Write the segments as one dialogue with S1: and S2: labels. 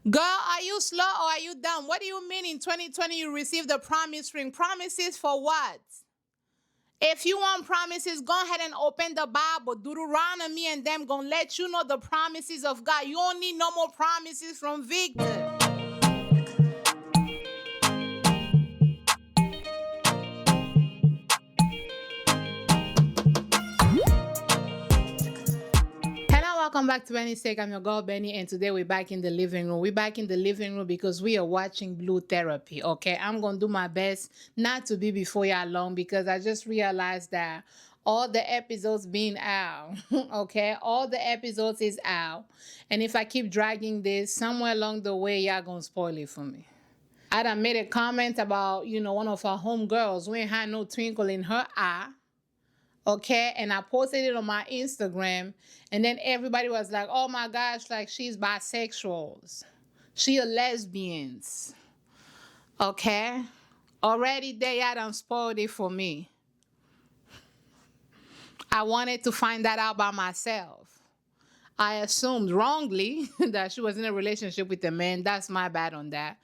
S1: Girl, are you slow or are you dumb? What do you mean in 2020 you received the promise ring? Promises for what? If you want promises, go ahead and open the Bible. Deuteronomy and them gonna let you know the promises of God. You don't need no more promises from Victor. Hello, welcome back to Bennystake. I'm your girl Benny, and today we're back in the living room. We're back in the living room because we are watching Blue Therapy. Okay, I'm gonna do my best not to be before y'all long because I just realized that all the episodes being out. Okay, all the episodes is out, and if I keep dragging this somewhere along the way, y'all gonna spoil it for me. I done made a comment about one of our homegirls. We ain't had no twinkle in her eye. Okay, and I posted it on my Instagram, and then everybody was like, oh my gosh, like she's bisexuals, she a lesbians. Okay, already they had done spoiled it for me. I wanted to find that out by myself. I assumed wrongly that she was in a relationship with a man. That's my bad on that.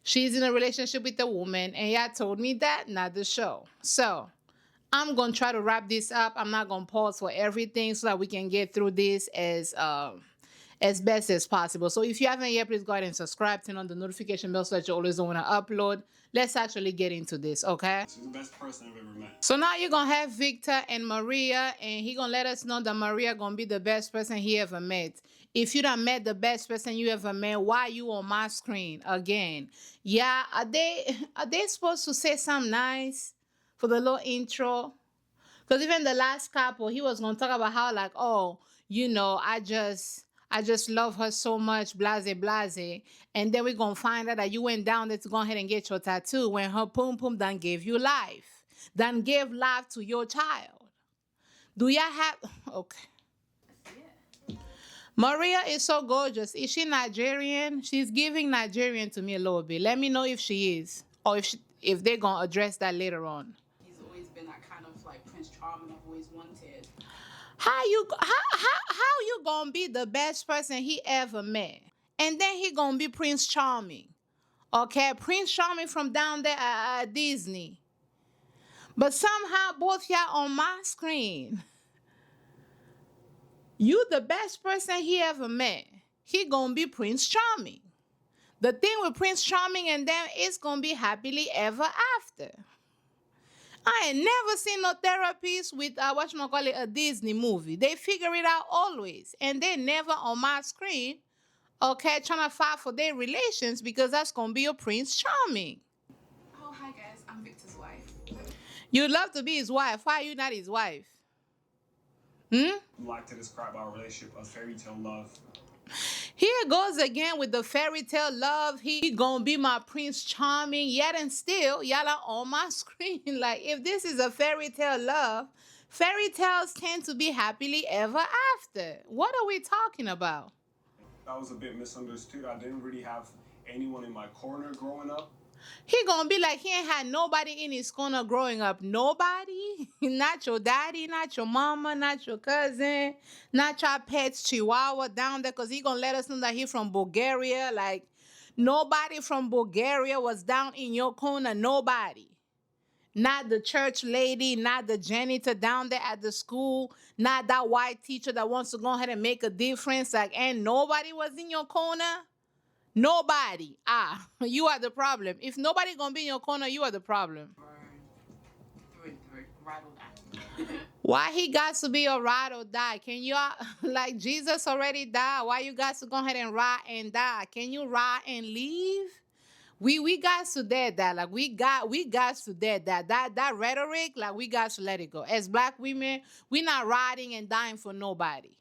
S1: She's in a relationship with a woman, and y'all told me that, not the show. So I'm going to try to wrap this up. I'm not going to pause for everything so that we can get through this as best as possible. So if you haven't yet, please go ahead and subscribe, turn on the notification bell so that you always know when I upload. Let's actually get into this, okay?
S2: She's the best person I've ever met.
S1: So now you're going to have Victor and Maria, and he going to let us know that Maria going to be the best person he ever met. If you done met the best person you ever met, why you on my screen again? Yeah, are they supposed to say something nice for the little intro? Because even the last couple, he was gonna talk about how like, oh, I just love her so much, blase blase. And then we're gonna find out that you went down there to go ahead and get your tattoo when her pum pum done gave you life. Done gave life to your child. Do y'all have okay. Maria is so gorgeous. Is she Nigerian? She's giving Nigerian to me a little bit. Let me know if she is. Or if they're gonna address that later on.
S3: He's always been that kind of like Prince Charming I've always wanted.
S1: How you gonna be the best person he ever met, and then he gonna be Prince Charming? Okay, Prince Charming from down there at Disney, but somehow both y'all on my screen. You the best person he ever met. He gonna be Prince Charming. The thing with Prince Charming and them is gonna be happily ever after. I ain't never seen no therapist with a Disney movie. They figure it out always, and they never on my screen. Okay, trying to fight for their relations because that's gonna be a Prince Charming.
S3: Oh, hi guys, I'm Victor's wife.
S1: You'd love to be his wife. Why are you not his wife? Hmm.
S2: Like to describe our relationship as fairy tale love.
S1: Here goes again with the fairy tale love. He gonna be my Prince Charming, yet and still, y'all are on my screen. Like, if this is a fairy tale love, fairy tales tend to be happily ever after. What are we talking about?
S2: That was a bit misunderstood. I didn't really have anyone in my corner growing up.
S1: He gonna be like he ain't had nobody in his corner growing up. Nobody? Not your daddy, not your mama, not your cousin, not your pet's chihuahua down there, because he gonna let us know that he from Bulgaria. Like, nobody from Bulgaria was down in your corner. Nobody. Not the church lady, not the janitor down there at the school, not that white teacher that wants to go ahead and make a difference. Like, and nobody was in your corner. Nobody. You are the problem. If nobody gonna be in your corner, you are the problem.
S3: Through and through, ride or die.
S1: Why he got to be a ride or die? Can you like Jesus already died? Why you got to go ahead and ride and die? Can you ride and leave? We got to dead that. Like we got to dead that rhetoric, like we got to let it go. As black women, we not riding and dying for nobody.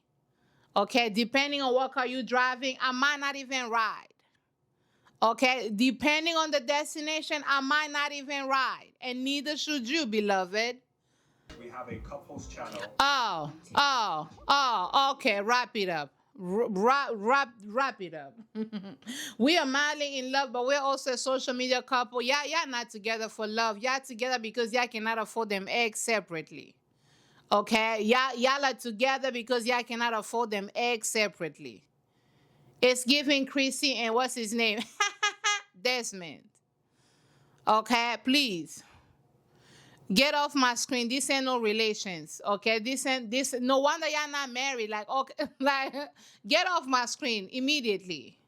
S1: Okay, depending on what car you driving, I might not even ride. Okay, depending on the destination, I might not even ride, and neither should you, beloved.
S2: We have a couples channel.
S1: Okay, wrap it up. Wrap it up. We are madly in love, but we're also a social media couple. Yeah, y'all not together for love. Y'all together because y'all cannot afford them eggs separately. Okay, y'all are together because y'all cannot afford them eggs separately. It's giving Chrissy and what's his name? Desmond. Okay, please. Get off my screen. This ain't no relations. Okay. This ain't this no wonder y'all not married. Like, okay, like get off my screen immediately.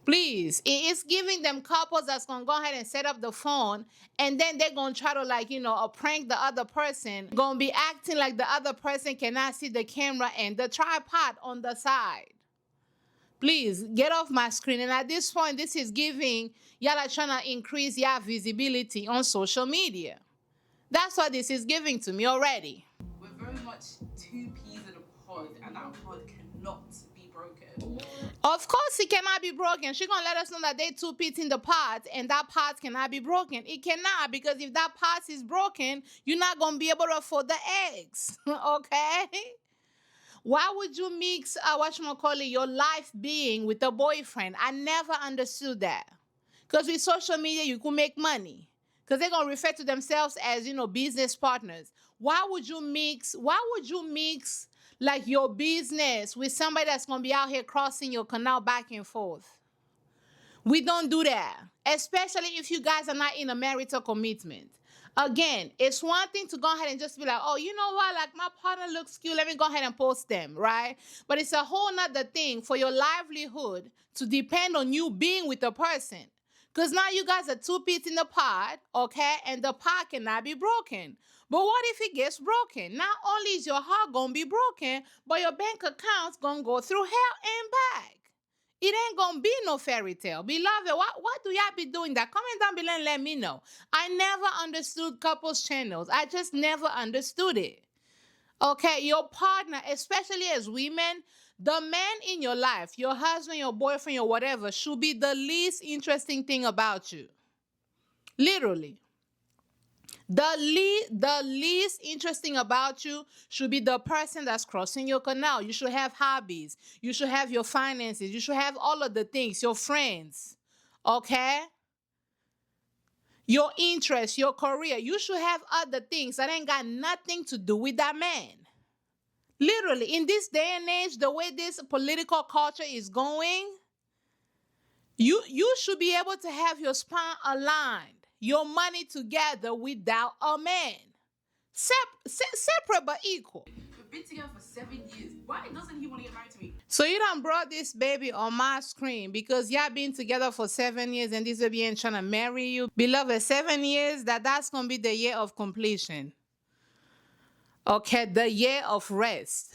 S1: Please. It's giving them couples that's gonna go ahead and set up the phone and then they're gonna try to like, prank the other person. Gonna be acting like the other person cannot see the camera and the tripod on the side. Please get off my screen. And at this point, this is giving y'all are trying to increase your visibility on social media. That's what this is giving to me already.
S3: We're very much two peas in a pod, and that pod cannot be broken.
S1: Of course, it cannot be broken. She's gonna let us know that they two pits in the pot, and that pot cannot be broken. It cannot, because if that pot is broken, you're not gonna be able to afford the eggs. Okay? Why would you mix your life being with a boyfriend? I never understood that. Because with social media, you could make money. Because they're gonna refer to themselves as business partners. Why would you mix like your business with somebody that's gonna be out here crossing your canal back and forth? We don't do that, especially if you guys are not in a marital commitment. Again, it's one thing to go ahead and just be like, oh, you know what? Like my partner looks cute. Let me go ahead and post them, right? But it's a whole nother thing for your livelihood to depend on you being with the person. Because now you guys are two peas in the pot, okay? And the pot cannot be broken. But what if it gets broken? Not only is your heart going to be broken, but your bank account's going to go through hell and back. It ain't gonna be no fairy tale. Beloved, what do y'all be doing that? Comment down below and let me know. I never understood couples channels. I just never understood it. Okay, your partner, especially as women, the man in your life, your husband, your boyfriend, or whatever, should be the least interesting thing about you. Literally. The least interesting about you should be the person that's crossing your canal. You should have hobbies. You should have your finances. You should have all of the things, your friends. Okay? Your interests, your career. You should have other things that ain't got nothing to do with that man. Literally, in this day and age, the way this political culture is going, you should be able to have your spine aligned, your money together without a man. Separate but equal.
S3: We've been together for 7 years. Why doesn't he want to get married to me?
S1: So you done brought this baby on my screen because y'all been together for 7 years and this baby ain't trying to marry you. Beloved, 7 years, that's going to be the year of completion. Okay, the year of rest.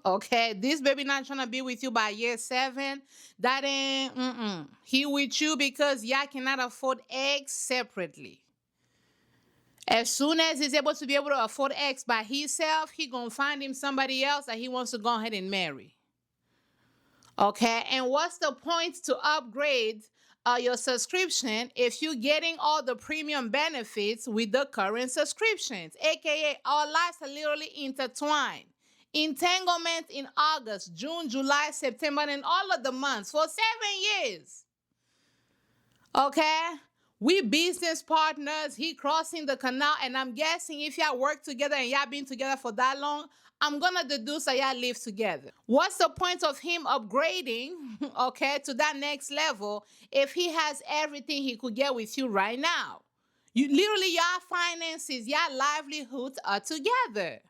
S1: Okay, this baby not trying to be with you by year 7. That ain't, He with you because y'all cannot afford eggs separately. As soon as he's able to afford eggs by himself, he gonna find him somebody else that he wants to go ahead and marry. Okay, and what's the point to upgrade your subscription if you're getting all the premium benefits with the current subscriptions, aka our lives are literally intertwined. Entanglement in August, June, July, September, and all of the months for 7 years. Okay? We business partners, he crossing the canal, and I'm guessing if y'all work together and y'all been together for that long, I'm gonna deduce that y'all live together. What's the point of him upgrading, okay, to that next level if he has everything he could get with you right now? You literally, your finances, your livelihoods are together.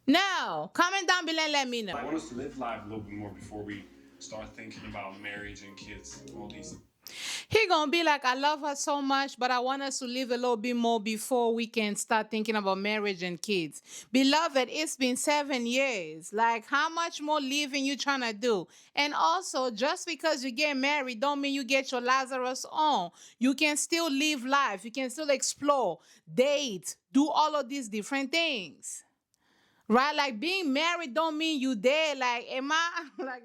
S1: Now, comment down below and let me know.
S2: I want us to live life a little bit more before we start thinking about marriage and kids, all these.
S1: He gonna be like, I love her so much, but I want us to live a little bit more before we can start thinking about marriage and kids. Beloved, it's been 7 years. Like, how much more living you trying to do? And also, just because you get married don't mean you get your Lazarus on. You can still live life. You can still explore, date, do all of these different things. Right? Like, being married don't mean you there. Like, am I, like,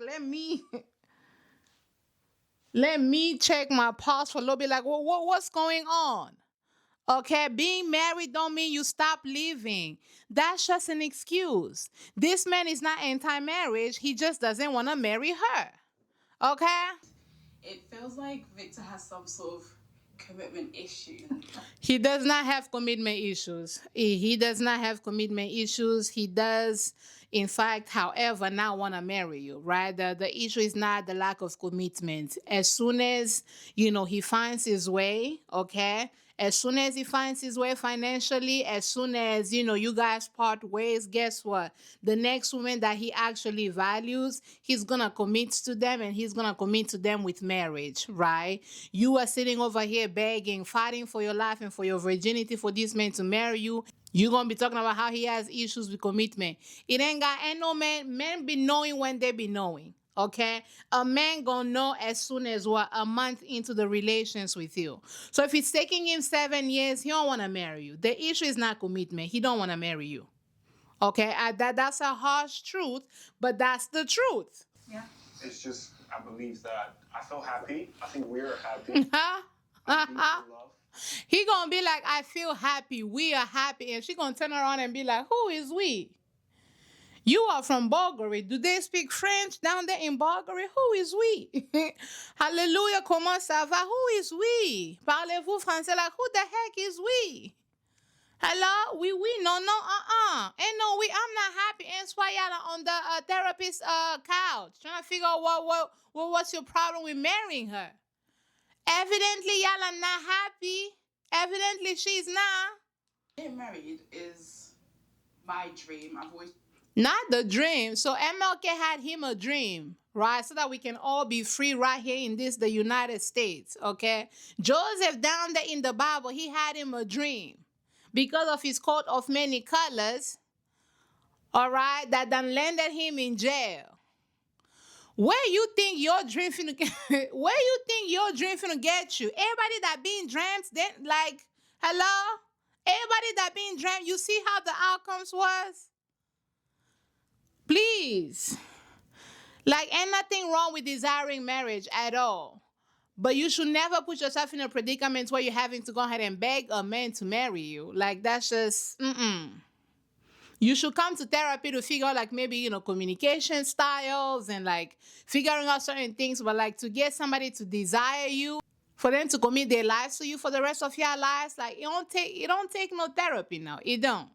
S1: let me check my pulse for a little bit. Like, what's going on? Okay, being married don't mean you stop living. That's just an excuse. This man is not anti-marriage. He just doesn't want to marry her. Okay?
S3: It feels like Victor has some sort of commitment issue.
S1: He does not have commitment issues. He does not have commitment issues. He does, in fact, however, not want to marry you, right? The issue is not the lack of commitment. As soon as, he finds his way, okay? As soon as he finds his way financially, as soon as, you guys part ways, guess what? The next woman that he actually values, he's going to commit to them, and he's going to commit to them with marriage, right? You are sitting over here begging, fighting for your life and for your virginity for this man to marry you. You're going to be talking about how he has issues with commitment. Ain't no man. Men be knowing when they be knowing. Okay, a man gonna know as soon as a month into the relations with you. So if it's taking him 7 years, he don't want to marry you. The issue is not commitment. He don't want to marry you. Okay, that's a harsh truth, but that's the truth.
S3: Yeah.
S2: It's just, I believe that I feel happy. I think we're happy. I feel love.
S1: He gonna be like, I feel happy. We are happy, and she gonna turn around and be like, who is we? You are from Bulgaria. Do they speak French down there in Bulgaria? Who is we? Hallelujah, comment ça va? Who is we? Parlez-vous français? Like, who the heck is we? Hello? We, no, ain't no we. I'm not happy. And why y'all on the therapist couch trying to figure out what's your problem with marrying her. Evidently, y'all are not happy. Evidently, she's not.
S3: Getting married is my dream. I've always...
S1: Not the dream. So MLK had him a dream, right? So that we can all be free right here in the United States, okay? Joseph down there in the Bible, he had him a dream. Because of his coat of many colors, all right, that done landed him in jail. Where you think your dream finna get you? Everybody that been dreamt, then like, hello? Everybody that been dreamt, you see how the outcomes was? Please. Like, ain't nothing wrong with desiring marriage at all. But you should never put yourself in a predicament where you're having to go ahead and beg a man to marry you. Like, that's just, You should come to therapy to figure out, like, maybe, communication styles and, like, figuring out certain things. But, like, to get somebody to desire you, for them to commit their lives to you for the rest of your lives, like, it don't take no therapy now. It don't.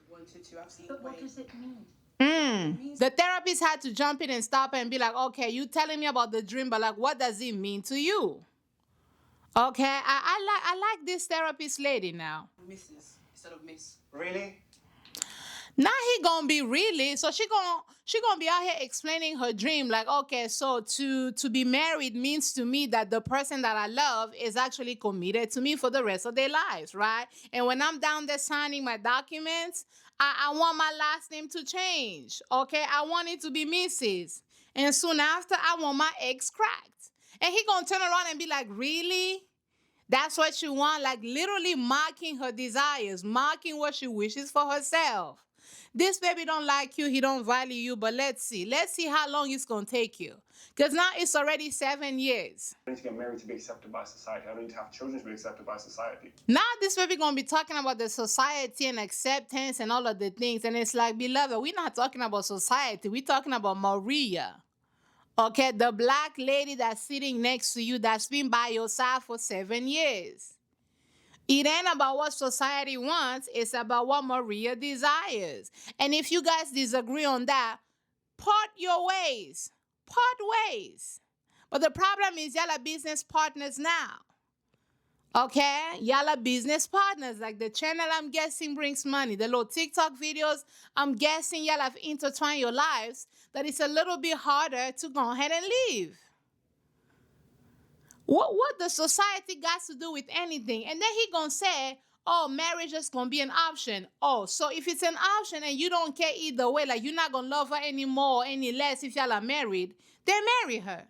S4: But what does it mean?
S1: The therapist had to jump in and stop her and be like, okay, you telling me about the dream, but like, what does it mean to you? Okay, I like this therapist lady now.
S3: Mrs. instead of Miss.
S2: Really?
S1: Now he gonna be really, so she gonna be out here explaining her dream, like, okay, so to be married means to me that the person that I love is actually committed to me for the rest of their lives, right? And when I'm down there signing my documents, I want my last name to change, okay? I want it to be Mrs. And soon after, I want my ex cracked. And he gonna turn around and be like, really? That's what you want? Like, literally mocking her desires, mocking what she wishes for herself. This baby don't like you, he don't value you, but let's see how long it's gonna take you. Because now it's already 7 years.
S2: I need to get married to be accepted by society. I need to have children to be accepted by society.
S1: Now this baby gonna be talking about the society and acceptance and all of the things. And it's like, beloved, we're not talking about society. We're talking about Maria. Okay, the black lady that's sitting next to you that's been by your side for 7 years. It ain't about what society wants. It's about what Maria desires. And if you guys disagree on that, part your ways. Part ways. But the problem is y'all are business partners now. Okay? Y'all are business partners. Like the channel, I'm guessing, brings money. The little TikTok videos, I'm guessing y'all have intertwined your lives that it's a little bit harder to go ahead and leave. What the society got to do with anything? And then he gonna say, oh, marriage is gonna be an option. Oh, so if it's an option and you don't care either way, like you're not gonna love her anymore or any less if y'all are married, then marry her.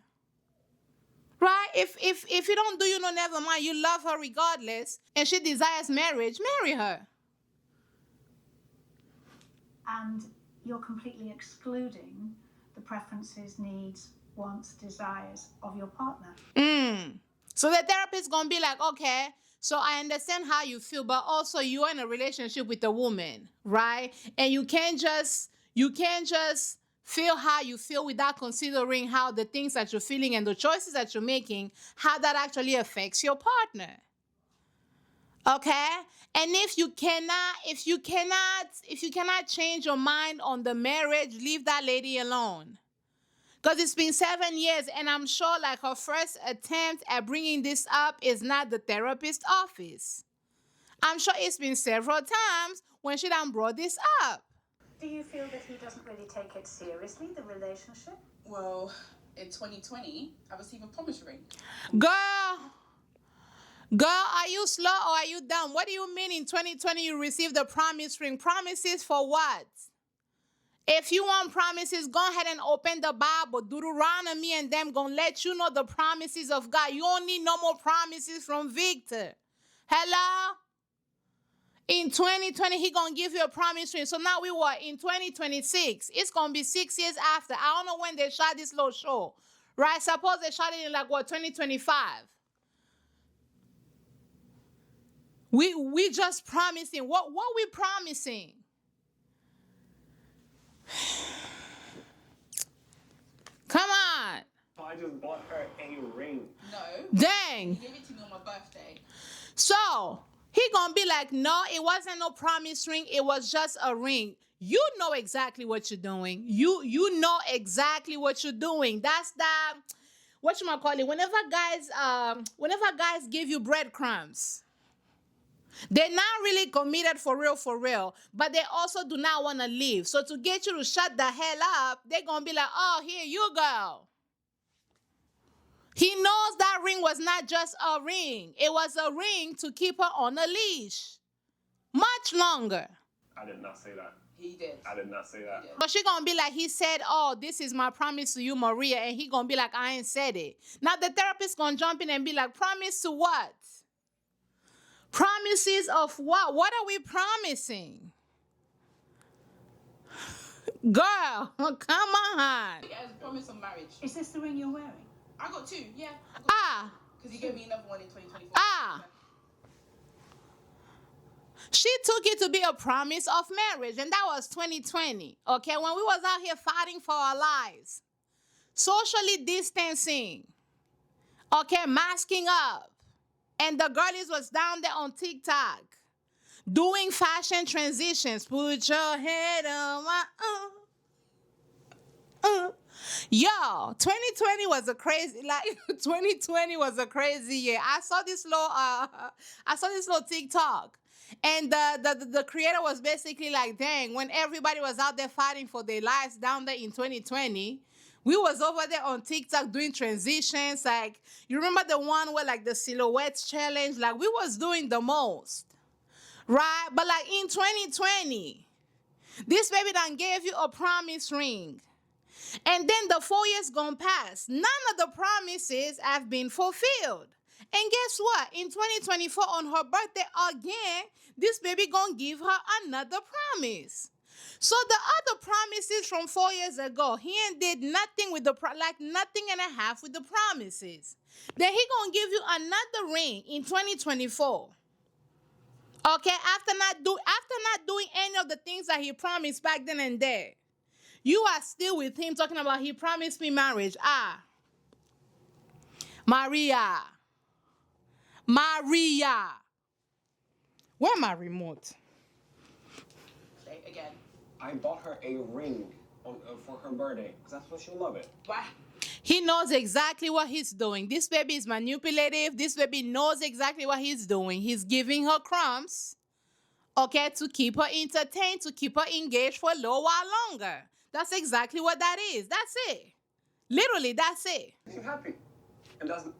S1: Right? If you don't do you no never mind, you love her regardless, and she desires marriage, marry her.
S4: And you're completely excluding the preferences, needs, wants, desires of your partner.
S1: So the therapist gonna be like, okay, so I understand how you feel, but also you're in a relationship with a woman, right? And you can't just feel how you feel without considering how the things that you're feeling and the choices that you're making, how that actually affects your partner. Okay? And if you cannot change your mind on the marriage, leave that lady alone. Because it's been 7 years, and I'm sure like her first attempt at bringing this up is not the therapist's office. I'm sure it's been several times when she done brought this up.
S4: Do you feel that he doesn't really take it seriously, the relationship?
S3: Well, in 2020, I received a promise ring.
S1: Girl, are you slow or are you dumb? What do you mean in 2020 you received a promise ring? Promises for what? If you want promises, go ahead and open the Bible. Deuteronomy and them gonna let you know the promises of God. You don't need no more promises from Viktor. Hello? In 2020, he gonna give you a promise ring. So now we were in 2026. It's gonna be 6 years after. I don't know when they shot this little show. Right? Suppose they shot it in like what, 2025. We just promising. What we promising? Come on.
S2: I just bought her a ring.
S3: No.
S1: Dang.
S3: You gave it to me on my birthday.
S1: So he gonna be like, no, it wasn't no promise ring. It was just a ring. You know exactly what you're doing. You know exactly what you're doing. That's that. What you might call it? Whenever guys give you breadcrumbs, they're not really committed for real, but they also do not want to leave. So to get you to shut the hell up, they're going to be like, oh, here you go. He knows that ring was not just a ring. It was a ring to keep her on a leash. Much longer.
S2: I did not say that.
S3: He did.
S2: I did not say that.
S3: He did.
S1: So she going to be like, he said, oh, this is my promise to you, Maria. And he going to be like, I ain't said it. Now the therapist going to jump in and be like, promise to what? Promises of what? What are we promising? Girl, come on.
S3: It has a promise of marriage.
S4: Is this the ring you're wearing?
S3: I got 2, yeah.
S1: Ah,
S3: Because you gave me another one in 2024.
S1: Ah. She took it to be a promise of marriage, and that was 2020. Okay, when we was out here fighting for our lives, socially distancing, okay, masking up. And the girlies was down there on TikTok doing fashion transitions. Put your head on my Yo, 2020 was a crazy 2020 was a crazy year. I saw this little TikTok. And the creator was basically like, dang, when everybody was out there fighting for their lives down there in 2020, we was over there on TikTok doing transitions. Like, you remember the one where like the silhouettes challenge? Like, we was doing the most, right? But like in 2020, this baby done gave you a promise ring. And then the 4 years gone past. None of the promises have been fulfilled. And guess what? In 2024, on her birthday again, this baby gonna give her another promise. So the other promises from 4 years ago, he ain't did nothing with nothing and a half with the promises. Then he gonna give you another ring in 2024. Okay, after not doing any of the things that he promised back then and there, you are still with him talking about he promised me marriage. Maria. Where my remote?
S3: Say again.
S2: I bought her a ring for her birthday because that's what she'll love it.
S3: Why?
S1: He knows exactly what he's doing. This baby is manipulative. This baby knows exactly what he's doing. He's giving her crumbs, okay, to keep her entertained, to keep her engaged for a little while longer. That's exactly what that is. That's it. Literally, that's it.
S2: She's happy. And doesn't.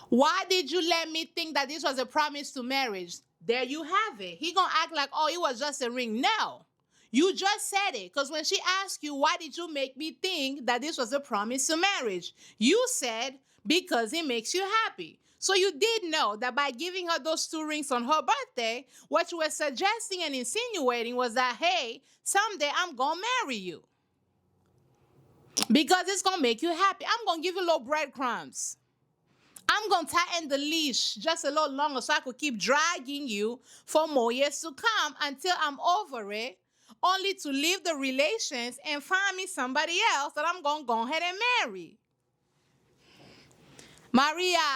S1: Why did you let me think that this was a promise to marriage? There you have it. He gonna act like, oh, it was just a ring. No. You just said it. Because when she asked you, why did you make me think that this was a promise to marriage? You said, because it makes you happy. So you did know that by giving her those 2 rings on her birthday, what you were suggesting and insinuating was that, hey, someday I'm gonna marry you. Because it's gonna make you happy. I'm gonna give you little breadcrumbs. I'm going to tighten the leash just a little longer so I could keep dragging you for more years to come until I'm over it. only to leave the relations and find me somebody else that I'm going to go ahead and marry. Maria,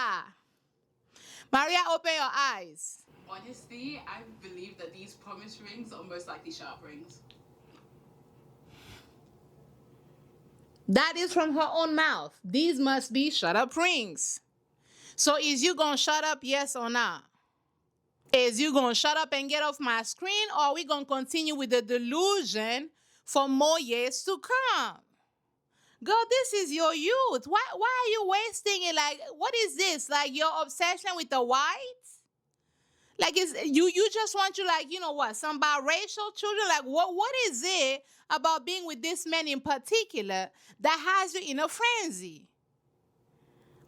S1: open your eyes.
S3: Honestly, I believe that these promise rings are most likely sharp rings.
S1: That is from her own mouth. These must be shut up rings. So is you going to shut up, yes or not? Is you going to shut up and get off my screen, or are we going to continue with the delusion for more years to come? Girl, this is your youth. Why are you wasting it? Like, what is this? Like your obsession with the whites? Like, is you just want to, like, you know what, some biracial children? Like, what is it about being with this man in particular that has you in a frenzy?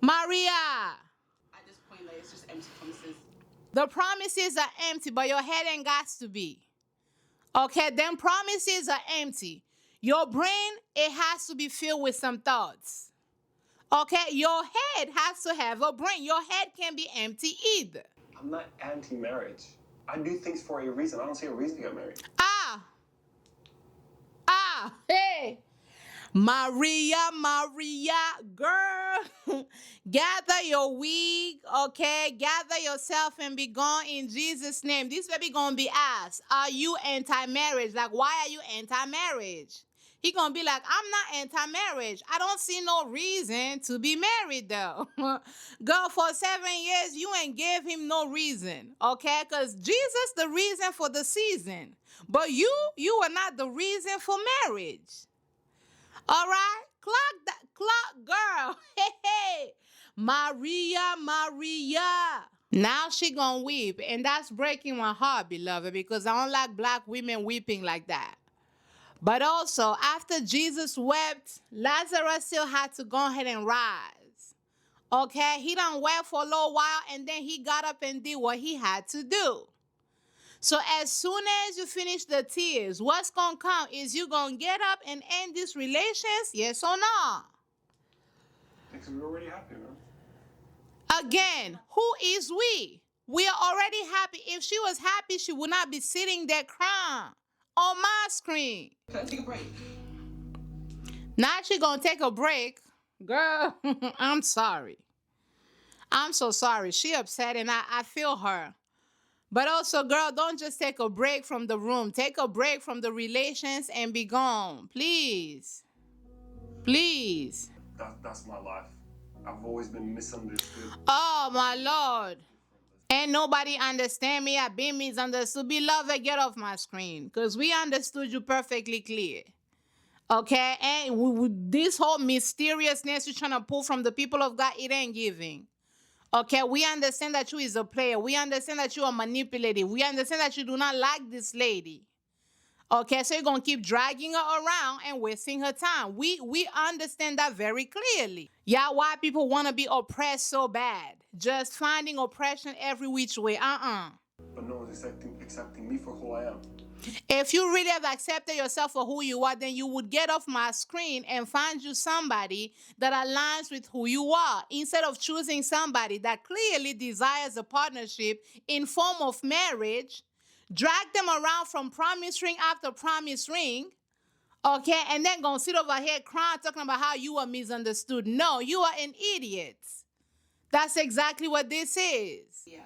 S1: Maria.
S3: At this point, like, it's just empty promises.
S1: The promises are empty, but your head ain't got to be. Okay, them promises are empty. Your brain, it has to be filled with some thoughts. Okay, your head has to have a brain. Your head can't be empty either.
S2: I'm not anti-marriage. I do things for a reason. I don't see a reason to get married.
S1: Hey. Maria, girl, gather your wig, okay? Gather yourself and be gone in Jesus' name. This baby gonna be asked, are you anti-marriage? Like, why are you anti-marriage? He gonna be like, I'm not anti-marriage. I don't see no reason to be married though. Girl, for 7 years, you ain't give him no reason, okay? Because Jesus the reason for the season. But you are not the reason for marriage. All right? Clock, girl. Hey. Maria. Now she gonna weep. And that's breaking my heart, beloved, because I don't like black women weeping like that. But also, after Jesus wept, Lazarus still had to go ahead and rise. Okay? He done wept for a little while, and then he got up and did what he had to do. So as soon as you finish the tears, what's going to come is you going to get up and end this relations, yes or no?
S2: Because we're already happy, man.
S1: Again, who is we? We are already happy. If she was happy, she would not be sitting there crying on my screen.
S3: Can I take a break?
S1: Now she going to take a break. Girl, I'm sorry. I'm so sorry. She upset and I feel her. But also, girl, don't just take a break from the room. Take a break from the relations and be gone. Please. Please.
S2: That's my life. I've always been misunderstood.
S1: Oh, my Lord. Ain't nobody understand me. I've been misunderstood. Beloved, get off my screen. Because we understood you perfectly clear. Okay? And this whole mysteriousness you're trying to pull from the people of God, it ain't giving. Okay, we understand that you is a player. We understand that you are manipulative. We understand that you do not like this lady. Okay, so you're going to keep dragging her around and wasting her time. We understand that very clearly. Yeah, why people want to be oppressed so bad. Just finding oppression every which way.
S2: But no one's accepting me for who I am.
S1: If you really have accepted yourself for who you are, then you would get off my screen and find you somebody that aligns with who you are, instead of choosing somebody that clearly desires a partnership in form of marriage, drag them around from promise ring after promise ring, okay, and then gonna sit over here crying, talking about how you are misunderstood. No, you are an idiot. That's exactly what this is.
S3: Yeah.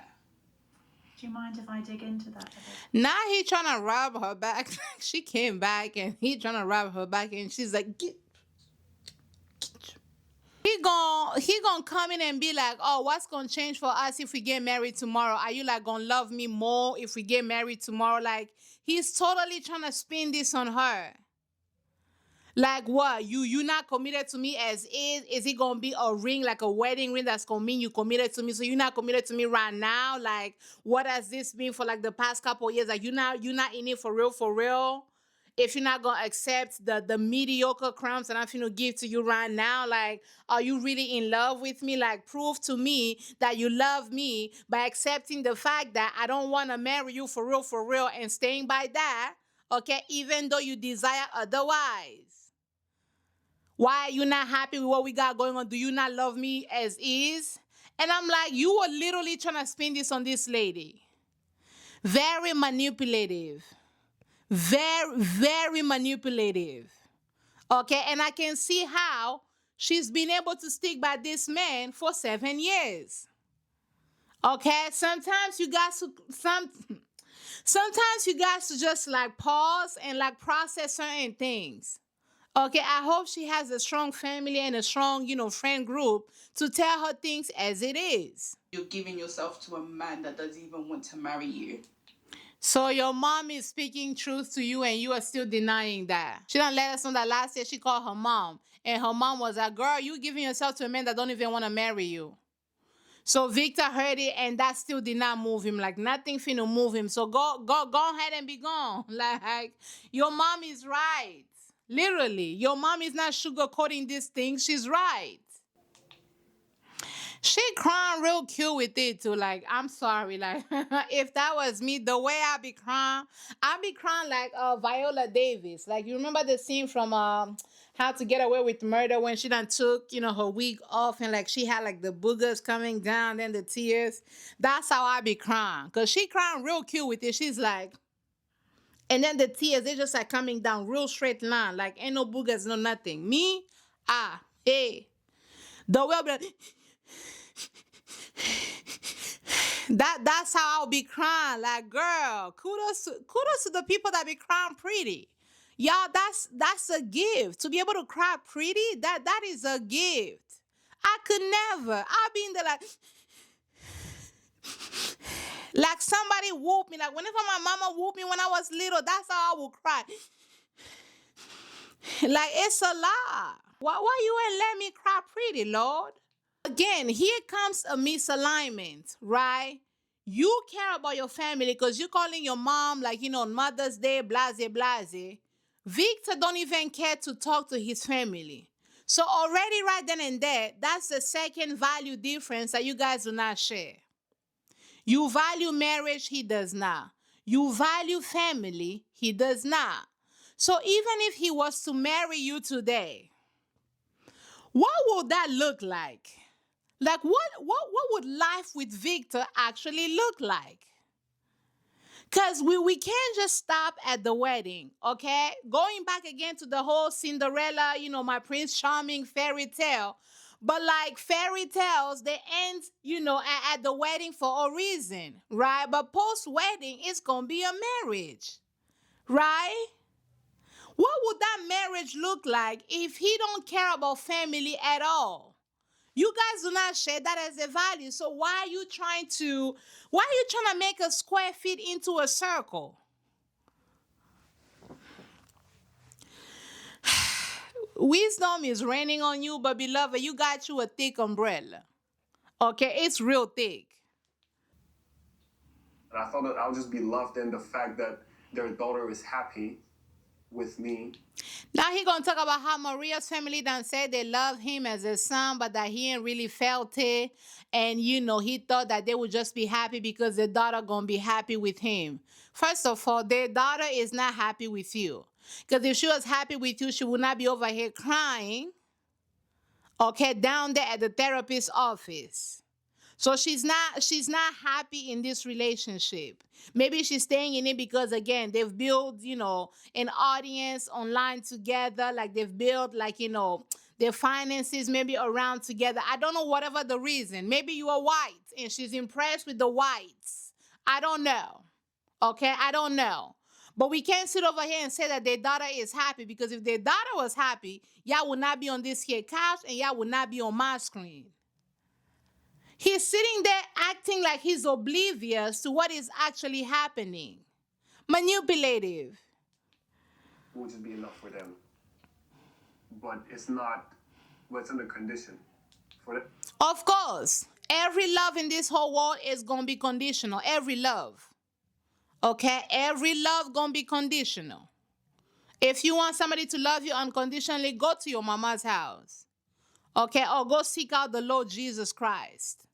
S4: Do you mind if I dig into that a bit?
S1: Now he trying to rub her back. She came back and he trying to rub her back, and she's like, get. He gonna come in and be like, oh, what's gonna change for us if we get married tomorrow? Are you like gonna love me more if we get married tomorrow? Like, he's totally trying to spin this on her. Like, what? You not committed to me as is? Is it gonna be a ring, like a wedding ring, that's gonna mean you committed to me? So you're not committed to me right now? Like, what has this been for like the past couple of years? Like, you're not in it for real? If you're not gonna accept the mediocre crumbs that I'm gonna give to you right now, like, are you really in love with me? Like, prove to me that you love me by accepting the fact that I don't wanna marry you for real, and staying by that, okay, even though you desire otherwise. Why are you not happy with what we got going on? Do you not love me as is? And I'm like, you were literally trying to spin this on this lady. Very manipulative. Very, very manipulative. Okay, and I can see how she's been able to stick by this man for 7 years. Okay, sometimes you guys sometimes you guys to just like pause and like process certain things. Okay, I hope she has a strong family and a strong, friend group to tell her things as it is.
S3: You're giving yourself to a man that doesn't even want to marry you.
S1: So your mom is speaking truth to you and you are still denying that. She done let us know that last year she called her mom. And her mom was like, girl, you giving yourself to a man that don't even want to marry you. So Victor heard it and that still did not move him. Like nothing finna move him. So go ahead and be gone. Like your mom is right. Literally. Your mom is not sugarcoating this thing. She's right. She crying real cute with it too. Like, I'm sorry. Like, if that was me, the way I be crying like Viola Davis. Like, you remember the scene from How to Get Away with Murder when she done took, her wig off and like she had like the boogers coming down, then the tears. That's how I be crying. Cause she crying real cute with it. She's like, and then the tears, they just like coming down real straight line. Like, ain't no boogers, no nothing. Me, hey. The way I be like, that's how I'll be crying. Like, girl, kudos to the people that be crying pretty. Y'all, that's a gift. To be able to cry pretty, that is a gift. I could never. I'll be in there like somebody whooped me. Like whenever my mama whooped me when I was little, that's how I would cry. Like it's a lie. Why you ain't let me cry pretty, Lord? Again, here comes a misalignment, right? You care about your family because you're calling your mom like, on Mother's Day, blase, blase. Victor don't even care to talk to his family. So already right then and there, that's the second value difference that you guys do not share. You value marriage, he does not. You value family, he does not. So even if he was to marry you today, what would that look like? Like what would life with Victor actually look like? Because we can't just stop at the wedding, okay? Going back again to the whole Cinderella, my Prince Charming fairy tale. But like fairy tales, they end, at the wedding for a reason, right? But post-wedding, it's going to be a marriage, right? What would that marriage look like if he don't care about family at all? You guys do not share that as a value. So why are you trying to make a square fit into a circle? Wisdom is raining on you, but beloved, you got you a thick umbrella. Okay, it's real thick.
S2: And I thought that I'll just be loved in the fact that their daughter is happy with me.
S1: Now he gonna talk about how Maria's family done said they love him as a son, but that he ain't really felt it. And he thought that they would just be happy because their daughter gonna be happy with him. First of all, their daughter is not happy with you. Because if she was happy with you, she would not be over here crying, okay, down there at the therapist's office. So she's not happy in this relationship. Maybe she's staying in it because again, they've built, an audience online together, like they've built like, their finances maybe around together. I don't know, whatever the reason. Maybe you are white and she's impressed with the whites. I don't know. Okay, I don't know. But we can't sit over here and say that their daughter is happy, because if their daughter was happy, y'all would not be on this here couch and y'all would not be on my screen. He's sitting there acting like he's oblivious to what is actually happening. Manipulative.
S2: It would just be enough for them. But it's not, what's in the condition for them.
S1: Of course, every love in this whole world is going to be conditional. Every love. Okay? Every love going to be conditional. If you want somebody to love you unconditionally, go to your mama's house. Okay? Or go seek out the Lord Jesus Christ.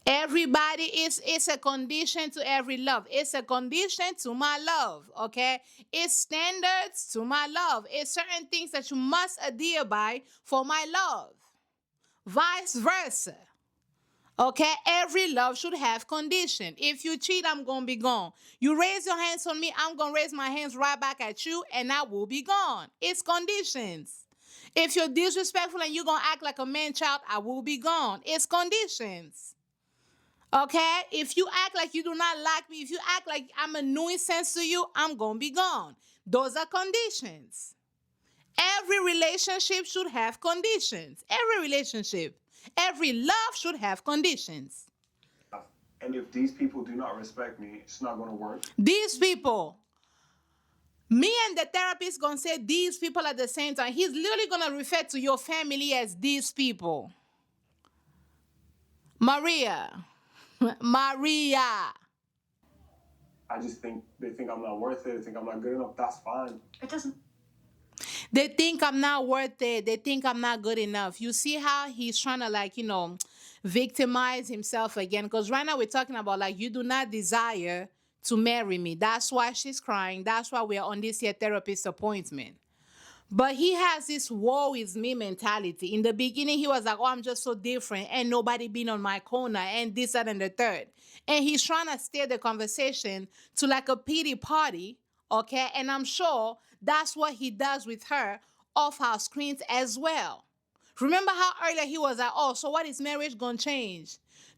S1: Everybody it's a condition to every love. It's a condition to my love, okay? It's standards to my love. It's certain things that you must adhere by for my love. Vice versa. Okay, every love should have condition. If you cheat, I'm gonna be gone. You raise your hands on me, I'm gonna raise my hands right back at you, and I will be gone. It's conditions. If you're disrespectful and you're gonna act like a man child, I will be gone. It's conditions. Okay? If you act like you do not like me, if you act like I'm a nuisance to you, I'm gonna be gone. Those are conditions. Every relationship should have conditions. Every relationship. Every love should have conditions.
S2: And if these people do not respect me, it's not going to work.
S1: These people, me and the therapist gonna say these people at the same time. He's literally gonna refer to your family as these people. Maria. Maria.
S2: I just think they think I'm not worth it. They think I'm not good enough. That's fine.
S4: It doesn't.
S1: They think I'm not worth it. They think I'm not good enough. You see how he's trying to, like, victimize himself again? Because right now we're talking about, like, you do not desire to marry me. That's why she's crying. That's why we're on this here therapist appointment. But he has this woe is me mentality. In the beginning, he was like, oh, I'm just so different and nobody been on my corner and this, that, and the third. And he's trying to steer the conversation to like a pity party, okay? And I'm sure that's what he does with her off our screens as well. Remember how earlier he was like, oh, so what is marriage gonna change?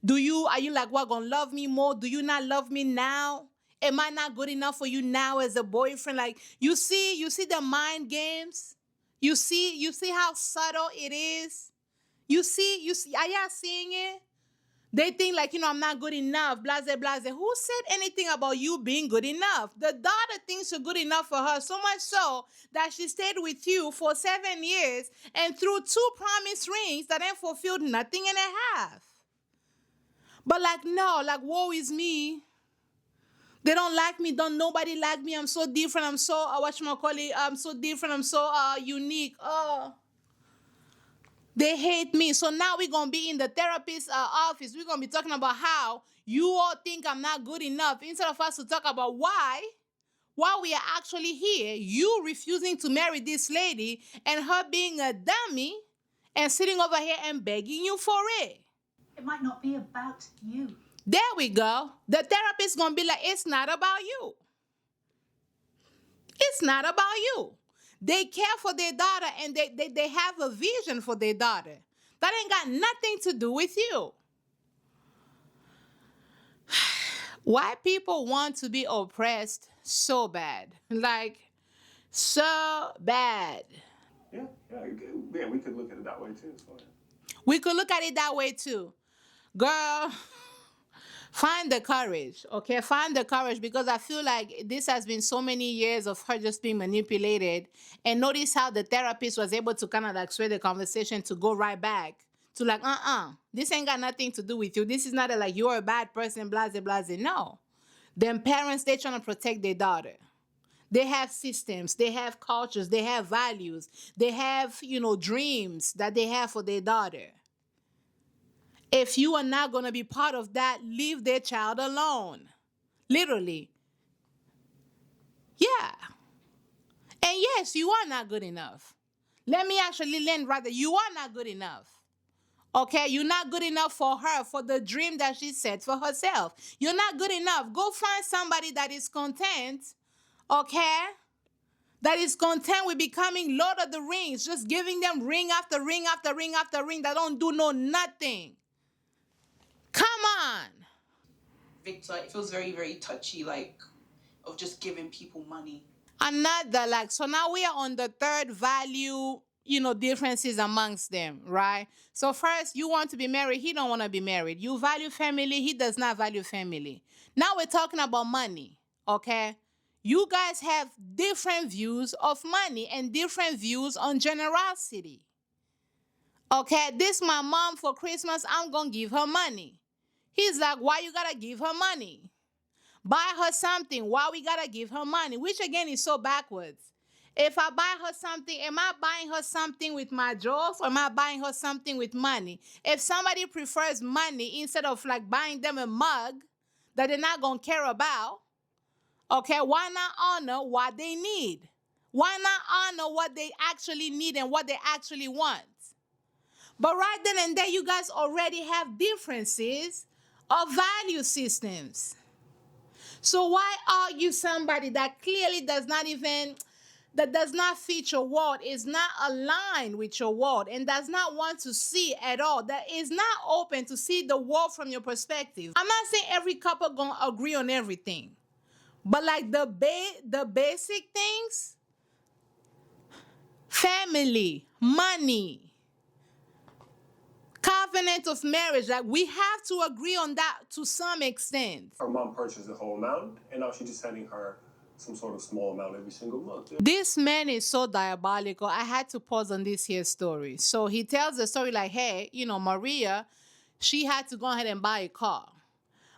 S1: Are you like, what, gonna love me more? Do you not love me now? Am I not good enough for you now as a boyfriend? Like, you see the mind games? You see how subtle it is? You see, are y'all seeing it? They think like, I'm not good enough, blase, blase. Who said anything about you being good enough? The daughter thinks you're good enough for her, so much so that she stayed with you for 7 years and threw 2 promise rings that ain't fulfilled nothing and a half. But like, no, like, woe is me. They don't like me. Don't nobody like me. I'm so different. I'm so whatchamacallit, I'm so different. I'm so unique. They hate me. So now we're gonna be in the therapist office. We're gonna be talking about how you all think I'm not good enough. Instead of us to talk about why we are actually here, you refusing to marry this lady and her being a dummy and sitting over here and begging you for it.
S4: It might not be about you.
S1: There we go. The therapist gonna be like, it's not about you. It's not about you. They care for their daughter and they have a vision for their daughter. That ain't got nothing to do with you. White people want to be oppressed so bad. Like, so bad.
S2: Yeah, we could look at it that way too. It's fine.
S1: We could look at it that way too. Girl, find the courage, okay? Find the courage, because I feel like this has been so many years of her just being manipulated. And notice how the therapist was able to kind of like sway the conversation to go right back to like, this ain't got nothing to do with you. This is not like you're a bad person, blase, blase. No. Them parents, they trying to protect their daughter. They have systems, they have cultures, they have values, they have, dreams that they have for their daughter. If you are not going to be part of that, leave their child alone. Literally. Yeah. And yes, you are not good enough. Let me actually land right there. You are not good enough. Okay? You're not good enough for her, for the dream that she set for herself. You're not good enough. Go find somebody that is content, okay? That is content with becoming Lord of the Rings, just giving them ring after ring after ring after ring that don't do nothing. Come on.
S3: Victor, it feels very, very touchy, like, of just giving people money.
S1: Another, like, so now we are on the third value, differences amongst them, right? So first, you want to be married, he don't want to be married. You value family, he does not value family. Now we're talking about money, okay? You guys have different views of money and different views on generosity. Okay, this my mom for Christmas, I'm gonna give her money. He's like, why you gotta give her money? Buy her something. Why we gotta give her money? Which again is so backwards. If I buy her something, am I buying her something with my jokes or am I buying her something with money? If somebody prefers money instead of like buying them a mug that they're not gonna care about, okay, why not honor what they need? Why not honor what they actually need and what they actually want? But right then and there, you guys already have differences of value systems. So why argue somebody that clearly does not fit your world, is not aligned with your world, and does not want to see at all, that is not open to see the world from your perspective? I'm not saying every couple gonna agree on everything, but like the basic things, family, money, covenant of marriage, like we have to agree on that to some extent.
S2: Her mom purchased the whole amount, and now she's just sending her some sort of small amount every single month.
S1: This man is so diabolical. I had to pause on this here story. So he tells the story like, hey, Maria, she had to go ahead and buy a car.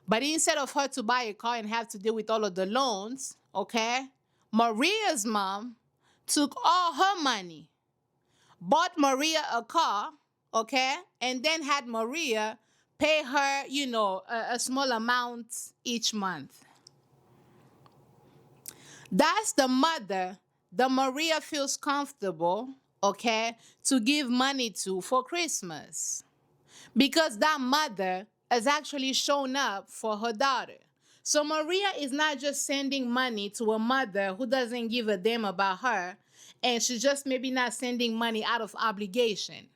S1: But instead of her to buy a car and have to deal with all of the loans, okay, Maria's mom took all her money, bought Maria a car, okay, and then had Maria pay her, a small amount each month. That's the mother that Maria feels comfortable, okay, to give money to for Christmas. Because that mother has actually shown up for her daughter. So Maria is not just sending money to a mother who doesn't give a damn about her, and she's just maybe not sending money out of obligation.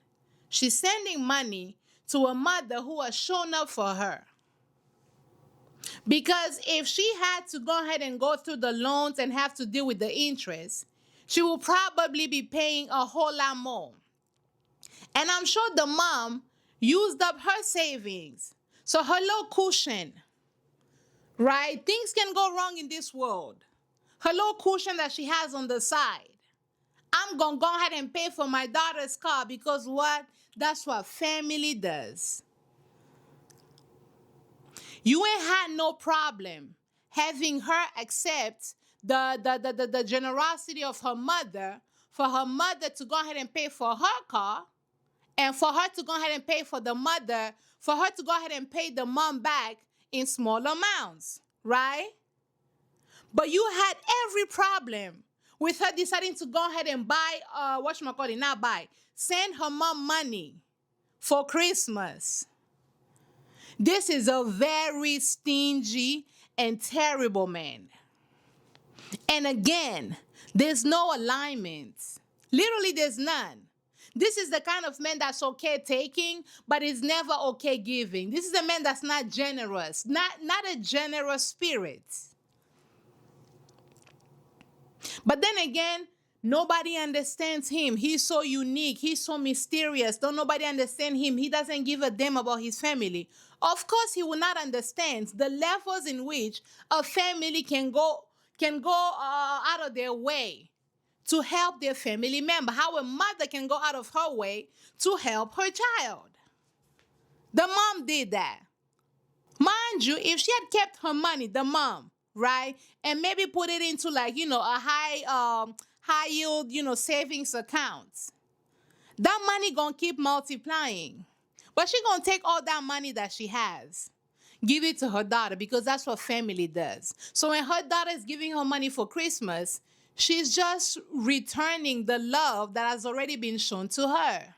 S1: She's sending money to a mother who has shown up for her. Because if she had to go ahead and go through the loans and have to deal with the interest, she will probably be paying a whole lot more. And I'm sure the mom used up her savings. So her little cushion, right? Things can go wrong in this world. Her little cushion that she has on the side. I'm going to go ahead and pay for my daughter's car because what? That's what family does. You ain't had no problem having her accept the generosity of her mother, for her mother to go ahead and pay for her car, and for her to go ahead and pay for the mother, for her to go ahead and pay the mom back in small amounts, right? But you had every problem with her deciding to go ahead and send her mom money for Christmas. This is a very stingy and terrible man. And again, there's no alignment. Literally, there's none. This is the kind of man that's okay taking, but is never okay giving. This is a man that's not generous, not a generous spirit. But then again, nobody understands him. He's so unique. He's so mysterious. Don't nobody understand him. He doesn't give a damn about his family. Of course, he will not understand the levels in which a family can go out of their way to help their family member. How a mother can go out of her way to help her child. The mom did that. Mind you, if she had kept her money, the mom, right, and maybe put it into like, a high yield, savings accounts, that money gonna keep multiplying. But she gonna take all that money that she has, give it to her daughter, because that's what family does. So when her daughter is giving her money for Christmas, she's just returning the love that has already been shown to her.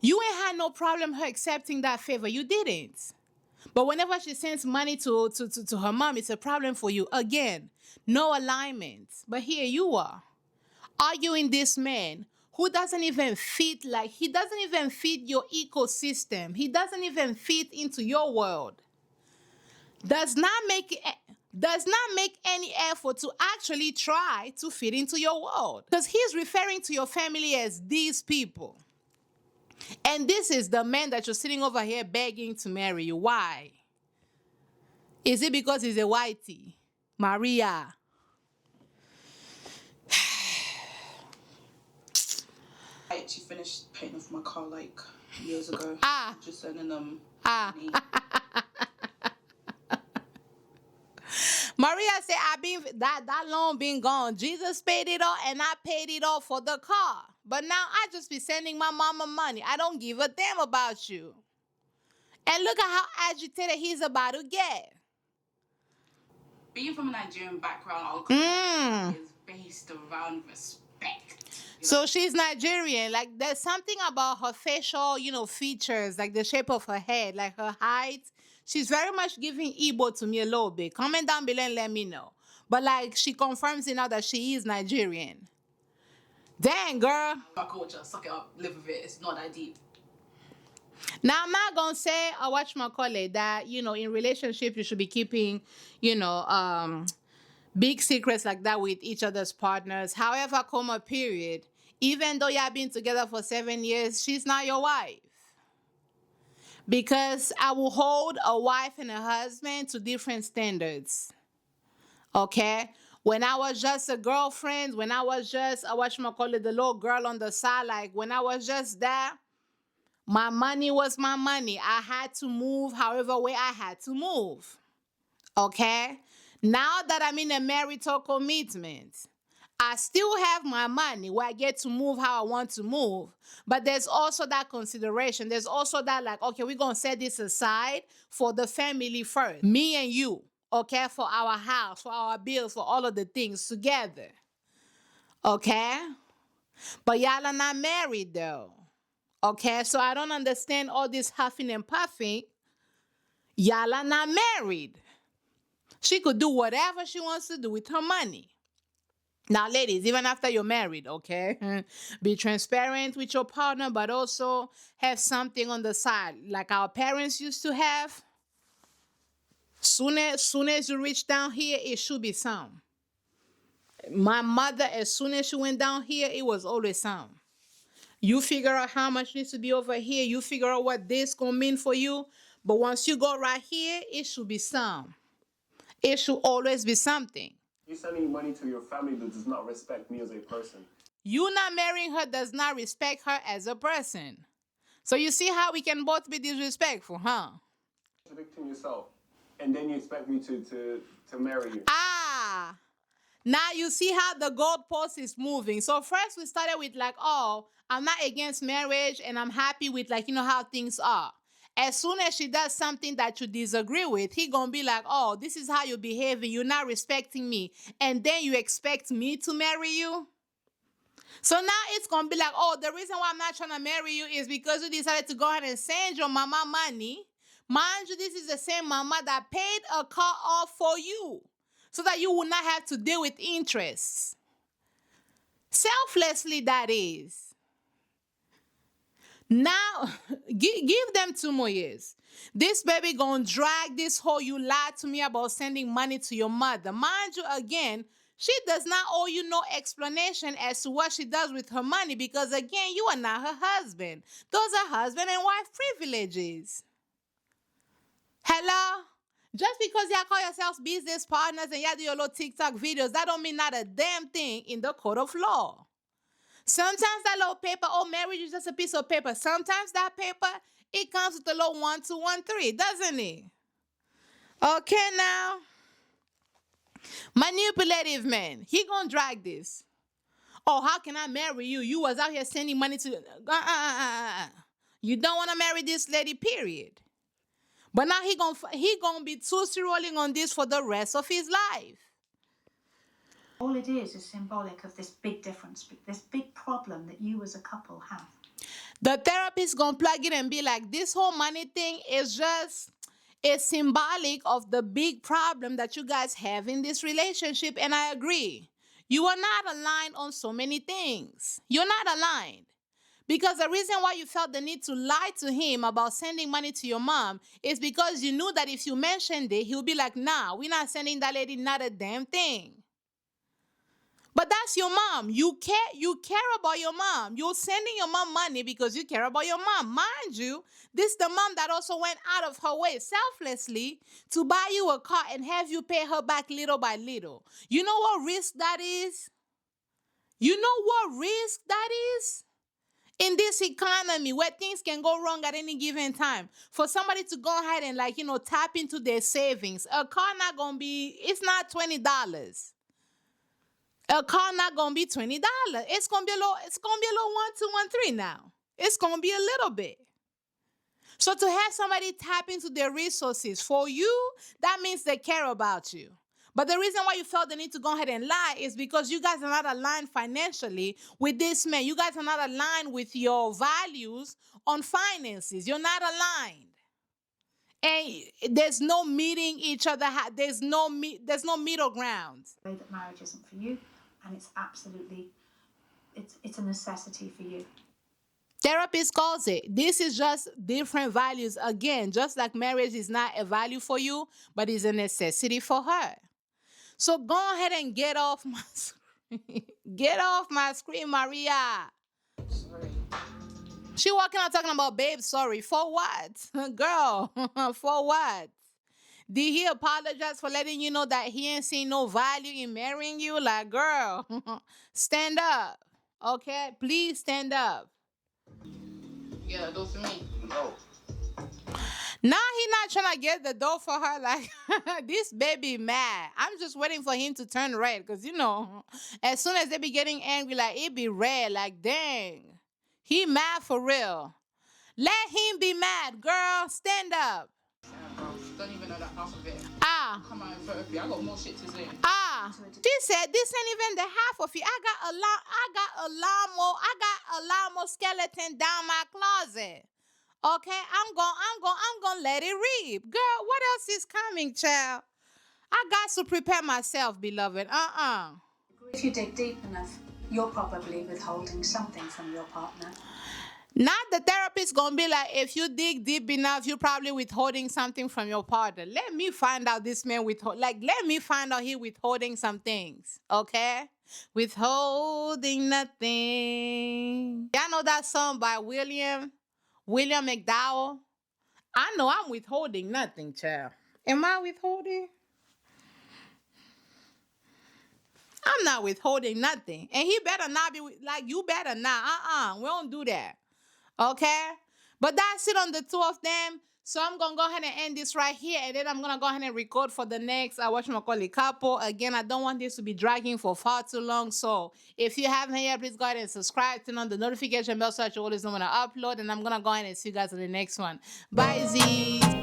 S1: You ain't had no problem her accepting that favor. You didn't. But whenever she sends money to her mom, it's a problem for you. Again, no alignment. But here you are, arguing this man who doesn't even fit, he doesn't even fit your ecosystem. He doesn't even fit into your world. Does not make any effort to actually try to fit into your world. Because he's referring to your family as these people. And this is the man that you're sitting over here begging to marry you. Why? Is it because he's a whitey? Maria.
S3: I actually finished paying off my car like years ago. Just sending them money.
S1: Maria said, that loan been gone. Jesus paid it all, and I paid it all for the car. But now I just be sending my mama money. I don't give a damn about you. And look at how agitated he's about to get.
S3: Being from a Nigerian background, our community is based around respect.
S1: So she's Nigerian. Like there's something about her facial, features, like the shape of her head, like her height. She's very much giving Igbo to me a little bit. Comment down below and let me know. But like she confirms it now that she is Nigerian. Dang, girl.
S3: Our culture, suck it up, live with it. It's not that deep.
S1: Now I'm not gonna say I watch my colleague that in relationship you should be keeping, big secrets like that with each other's partners. However, comma period. Even though you have been together for 7 years, she's not your wife. Because I will hold a wife and a husband to different standards. Okay? When I was just a girlfriend, when I was just, I whatchamacallit, the little girl on the side, like when I was just that, my money was my money. I had to move however way I had to move. Okay? Now that I'm in a marital commitment, I still have my money where I get to move how I want to move. But there's also that consideration. There's also that, like, okay, we're going to set this aside for the family first. Me and you, okay, for our house, for our bills, for all of the things together. Okay? But y'all are not married, though. Okay? So I don't understand all this huffing and puffing. Y'all are not married. She could do whatever she wants to do with her money. Now, ladies, even after you're married, okay, be transparent with your partner, but also have something on the side, like our parents used to have. Soon as you reach down here, it should be some. My mother, as soon as she went down here, it was always some. You figure out how much needs to be over here. You figure out what this gonna mean for you. But once you go right here, it should be some. It should always be something.
S2: You sending money to your family that does not respect me as a person.
S1: You not marrying her does not respect her as a person. So you see how we can both be disrespectful, huh?
S2: Contradicting yourself. And then you expect me to marry you.
S1: Ah, now you see how the goalpost is moving. So first we started with like, oh, I'm not against marriage and I'm happy with like, how things are. As soon as she does something that you disagree with, he gonna be like, oh, this is how you're behaving. You're not respecting me. And then you expect me to marry you? So now it's gonna be like, oh, the reason why I'm not trying to marry you is because you decided to go ahead and send your mama money. Mind you, this is the same mama that paid a car off for you so that you will not have to deal with interest. Selflessly, that is. Now, give them 2 more years. This baby gonna drag this whole you lied to me about sending money to your mother. Mind you, again, she does not owe you no explanation as to what she does with her money because, again, you are not her husband. Those are husband and wife privileges. Hello? Just because y'all call yourselves business partners and y'all do your little TikTok videos, that don't mean not a damn thing in the court of law. Sometimes that little paper, oh, marriage is just a piece of paper. Sometimes that paper, it comes with a little 1213, doesn't it? Okay, now. Manipulative man, he gonna drag this. Oh, how can I marry you? You was out here sending money to... You don't want to marry this lady, period. But now he gonna be tootsie rolling on this for the rest of his life.
S4: All it is symbolic of this big difference, this big problem that you as a couple have.
S1: The therapist gonna plug it and be like, this whole money thing is just symbolic of the big problem that you guys have in this relationship. And I agree. You are not aligned on so many things. You're not aligned. Because the reason why you felt the need to lie to him about sending money to your mom is because you knew that if you mentioned it, he'll be like, nah, we're not sending that lady not a damn thing. But that's your mom. You care about your mom. You're sending your mom money because you care about your mom. Mind you, this is the mom that also went out of her way selflessly to buy you a car and have you pay her back little by little. You know what risk that is? You know what risk that is? In this economy where things can go wrong at any given time, for somebody to go ahead and tap into their savings, a car not gonna be, it's not $20. A car not gonna be $20. It's gonna be a little 1213 now. It's gonna be a little bit. So to have somebody tap into their resources for you, that means they care about you. But the reason why you felt the need to go ahead and lie is because you guys are not aligned financially with this man. You guys are not aligned with your values on finances. You're not aligned. And there's no meeting each other. There's no middle ground.
S4: Way that marriage isn't for you, and it's absolutely, it's a necessity for you.
S1: Therapist calls it. This is just different values. Again, just like marriage is not a value for you, but is a necessity for her. So go ahead and get off my screen. Get off my screen, Maria.
S3: Sorry.
S1: She walking out talking about, babe, sorry. For what? Girl, for what? Did he apologize for letting you know that he ain't seen no value in marrying you? Like, girl, stand up. Okay? Please stand up.
S3: Yeah, those for me.
S2: No.
S1: Now he not trying to get the door for her. Like, this baby mad. I'm just waiting for him to turn red. Because, you know, as soon as they be getting angry, like, it be red. Like, dang. He mad for real. Let him be mad, girl. Stand up.
S3: Yeah, bro. Don't even know that half of it.
S1: Ah.
S3: Come out in therapy. I got more shit to say.
S1: Ah. She said this ain't even the half of it. I got a lot more skeleton down my closet. Okay, I'm gonna let it rip. Girl, what else is coming, child? I got to prepare myself, beloved.
S4: If you dig deep enough, you're probably withholding something from your partner.
S1: Not the therapist gonna be like, if you dig deep enough, you're probably withholding something from your partner. Let me find out this man let me find out he withholding some things. Okay? Withholding nothing. Y'all know that song by William McDowell? I know I'm withholding nothing, child. Am I withholding? I'm not withholding nothing. And he better not be like, you better not. We don't do that. Okay? But that's it on the two of them. So I'm going to go ahead and end this right here. And then I'm going to go ahead and record for the next whatchamacallit couple. Again, I don't want this to be dragging for far too long. So if you haven't yet, please go ahead and subscribe. Turn on the notification bell so that you always know when I upload. And I'm going to go ahead and see you guys in the next one. Bye, Z's.